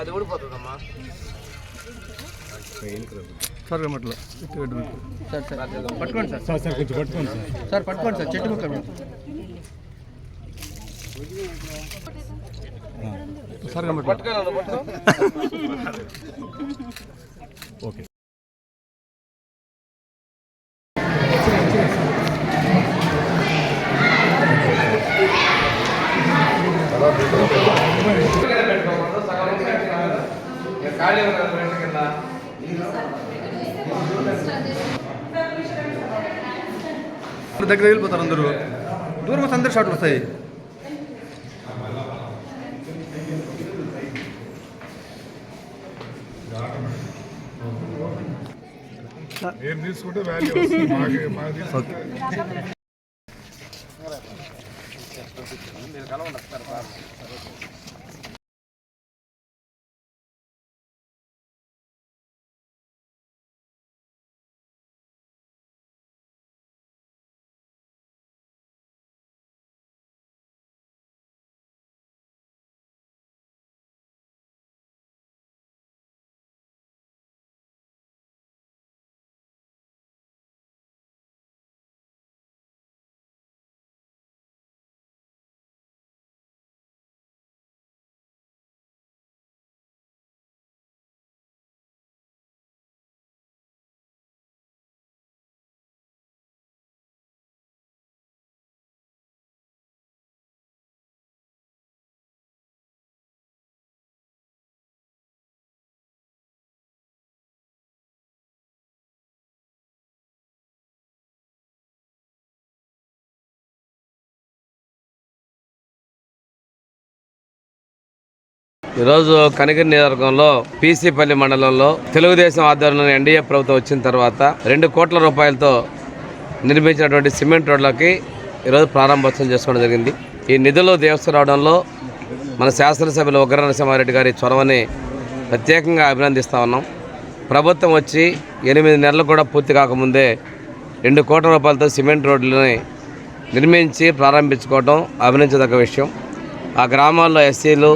అది ఊడిపోతుందమ్మా sir రమ్మట్లో sir sir పట్టుకోండి sir sir sir కొంచెం పట్టుకోండి సార్ సార్ పట్టుకోండి సార్ చెట్టు ముక్క సార్ రమ్మట్లో ఓకే దగ్గర వెళ్ళిపోతారు అందరూ దూరం వస్తే అందరు షాట్లు వస్తాయి తీసుకుంటే ఈరోజు కనిగిరి నియోజకవర్గంలో పీసీపల్లి మండలంలో తెలుగుదేశం ఆధ్వర్యంలో ఎన్డీఏ ప్రభుత్వం వచ్చిన తర్వాత 2 కోట్ల రూపాయలతో నిర్మించినటువంటి సిమెంట్ రోడ్లకి ఈరోజు ప్రారంభోత్సవం చేసుకోవడం జరిగింది. ఈ నిధులు దేవస్థరావడంలో మన శాసనసభ్యులు ఉగ్ర నరసింహారెడ్డి గారి చొరవని ప్రత్యేకంగా అభినందిస్తూ ఉన్నాం. ప్రభుత్వం వచ్చి 8 నెలలు కూడా పూర్తి కాకముందే 2 కోట్ల రూపాయలతో సిమెంట్ రోడ్లని నిర్మించి ప్రారంభించుకోవడం అభినందించదగ్గ విషయం. ఆ గ్రామాల్లో ఎస్సీలు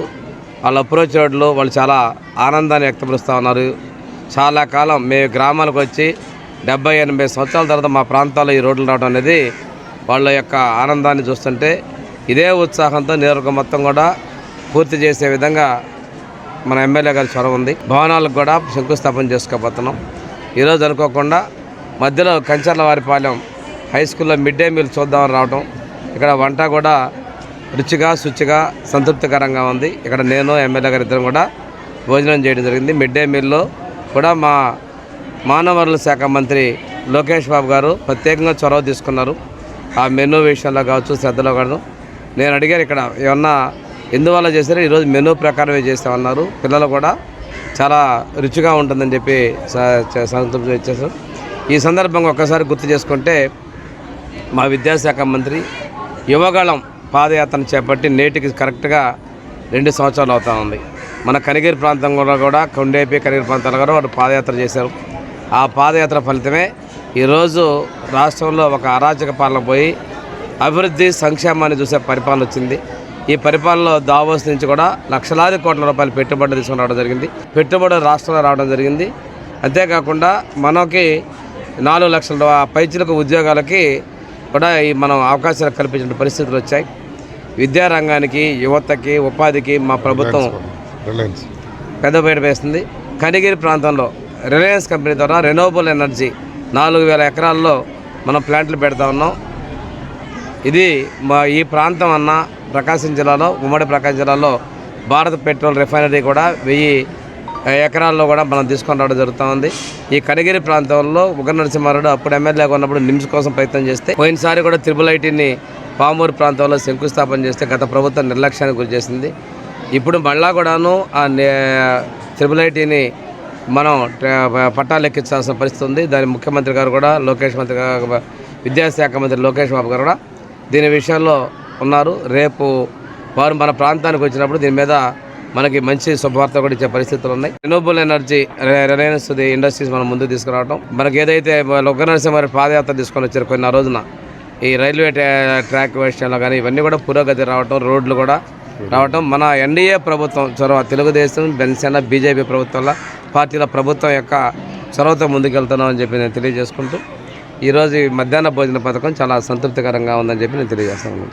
వాళ్ళ అప్రోచ్ రోడ్లు వాళ్ళు చాలా ఆనందాన్ని వ్యక్తపరుస్తూ ఉన్నారు. చాలా కాలం మేము గ్రామాలకు వచ్చి 70-80 సంవత్సరాల తర్వాత మా ప్రాంతాల్లో ఈ రోడ్లు రావడం అనేది వాళ్ళ యొక్క ఆనందాన్ని చూస్తుంటే ఇదే ఉత్సాహంతో నియోజకవర్గం మొత్తం కూడా పూర్తి చేసే విధంగా మన ఎమ్మెల్యే గారి చొరవ ఉంది. భవనాలకు కూడా శంకుస్థాపన చేసుకోబోతున్నాం. ఈరోజు అనుకోకుండా మధ్యలో కంచర్లవారిపాలెం హై స్కూల్లో మిడ్ డే మీల్ చూద్దామని రావడం, ఇక్కడ వంట కూడా రుచిగా శుచిగా సంతృప్తికరంగా ఉంది. ఇక్కడ నేను ఎమ్మెల్యే గారు ఇద్దరం కూడా భోజనం చేయడం జరిగింది. మిడ్ డే మీల్లో కూడా మా మానవ వనరుల శాఖ మంత్రి లోకేష్ బాబు గారు ప్రత్యేకంగా చొరవ తీసుకున్నారు. ఆ మెనూ విషయంలో కావచ్చు, శ్రద్ధలో కాదు. నేను అడిగాను ఇక్కడ ఏమన్నా ఎందువల్ల చేశారు, ఈరోజు మెనూ ప్రకారమే చేస్తామన్నారు. పిల్లలు కూడా చాలా రుచిగా ఉంటుందని చెప్పి సంతృప్తి ఇచ్చేసారు. ఈ సందర్భంగా ఒక్కసారి గుర్తు చేసుకుంటే మా విద్యాశాఖ మంత్రి యువగళం పాదయాత్రను చేపట్టి నేటికి కరెక్ట్గా 2 సంవత్సరాలు అవుతా ఉంది. మన కనిగిరి ప్రాంతంలో కూడా కొండేపి కనిగిరి ప్రాంతాల్లో కూడా వారు పాదయాత్ర చేశారు. ఆ పాదయాత్ర ఫలితమే ఈరోజు రాష్ట్రంలో ఒక అరాచక పాలన పోయి అభివృద్ధి సంక్షేమాన్ని చూసే పరిపాలన వచ్చింది. ఈ పరిపాలనలో దావోస్ నుంచి కూడా లక్షలాది కోట్ల రూపాయలు పెట్టుబడులు తీసుకుని రావడం జరిగింది. పెట్టుబడులు రాష్ట్రంలో రావడం జరిగింది. అంతేకాకుండా మనకి 4 లక్షల పైచిలకు ఉద్యోగాలకి కూడా మనం అవకాశాలు కల్పించిన పరిస్థితులు వచ్చాయి. విద్యారంగానికి, యువతకి, ఉపాధికి మా ప్రభుత్వం పెద్దపీట వేస్తుంది. కనిగిరి ప్రాంతంలో రిలయన్స్ కంపెనీ ద్వారా రెన్యూవబుల్ ఎనర్జీ 4000 ఎకరాల్లో మనం ప్లాంట్లు పెడతా ఉన్నాం. ఇది మా ఈ ప్రాంతం అన్న ప్రకాశం జిల్లాలో, ఉమ్మడి ప్రకాశం జిల్లాలో భారత పెట్రోల్ రిఫైనరీ కూడా 1000 ఎకరాల్లో కూడా మనం తీసుకొని రావడం జరుగుతూ ఉంది. ఈ కనిగిరి ప్రాంతంలో ఉగ్ర నరసింహారెడ్డి అప్పుడు ఎమ్మెల్యేగా ఉన్నప్పుడు నిమ్స్ కోసం ప్రయత్నం చేస్తే పోయినసారి కూడా IIITని పామూరు ప్రాంతంలో శంకుస్థాపన చేస్తే గత ప్రభుత్వం నిర్లక్ష్యానికి గురి చేసింది. ఇప్పుడు మళ్ళా కూడాను ఆ IIITని మనం పట్టాలు ఎక్కించాల్సిన పరిస్థితి ఉంది. దాని ముఖ్యమంత్రి గారు కూడా విద్యాశాఖ మంత్రి లోకేష్ బాబు గారు కూడా దీని విషయంలో ఉన్నారు. రేపు వారు మన ప్రాంతానికి వచ్చినప్పుడు దీని మీద మనకి మంచి శుభవార్త కూడా ఇచ్చే పరిస్థితులు ఉన్నాయి. రెన్యూవబుల్ ఎనర్జీ రిలయన్స్ ఇండస్ట్రీస్ మనం ముందుకు తీసుకురావడం, మనకి ఏదైతే ఉగ్ర నరసింహారెడ్డి పాదయాత్ర తీసుకొని వచ్చారు కొన్ని రోజున ఈ రైల్వే ట్రాక్ విషయంలో కానీ ఇవన్నీ కూడా పురోగతి రావటం, రోడ్లు కూడా రావటం మన ఎన్డీఏ ప్రభుత్వం చొరవ, తెలుగుదేశం, జనసేన, బీజేపీ ప్రభుత్వాల పార్టీల ప్రభుత్వం యొక్క చొరవతో ముందుకెళ్తున్నాం అని చెప్పి నేను తెలియజేసుకుంటూ ఈరోజు ఈ మధ్యాహ్న భోజన పథకం చాలా సంతృప్తికరంగా ఉందని చెప్పి నేను తెలియజేస్తాను.